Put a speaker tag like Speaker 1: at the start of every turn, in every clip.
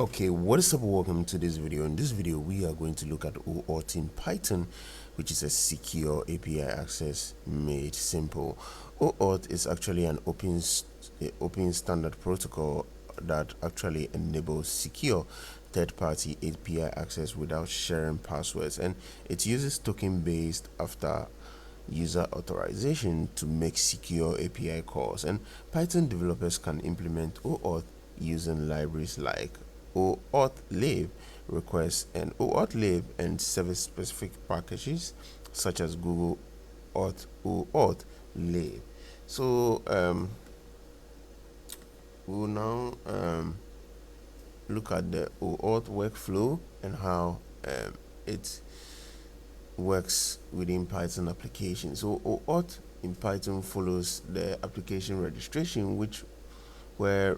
Speaker 1: Okay, what is up? Welcome to this video. In this video, we are going to look at OAuth in Python, which is a secure API access made simple. OAuth is actually an open standard protocol that actually enables secure third-party API access without sharing passwords, and it uses token-based after user authorization to make secure API calls. And Python developers can implement OAuth using libraries like OAuthLib, requests-oauthlib, and service-specific packages such as Google OAuth2 So we'll now look at the OAuth workflow and how it works within Python application. So OAuth in Python follows the application registration, where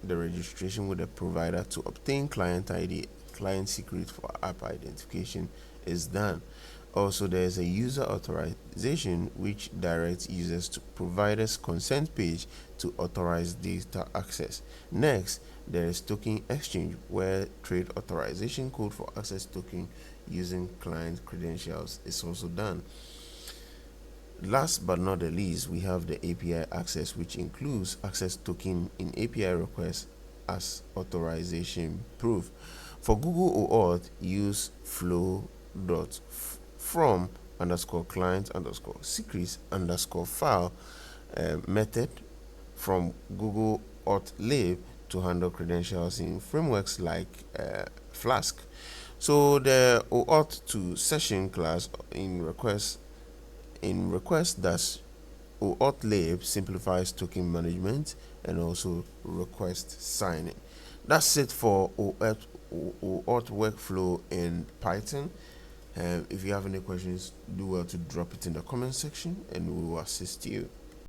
Speaker 1: the registration with the provider to obtain client ID, client secret for app identification is done. Also, there is a user authorization which directs users to provider's consent page to authorize data access. Next, there is token exchange, where trade authorization code for access token using client credentials is also done. Last but not the least, we have the API access, which includes access token in API requests as authorization proof. For Google OAuth, use flow.from_client_secrets_file method from Google Authlib to handle credentials in frameworks like Flask. So the OAuth2 session class in request-OAuthlib simplifies token management and also request signing. That's it for OAuth workflow in Python. If you have any questions, do well to drop it in the comment section and we will assist you.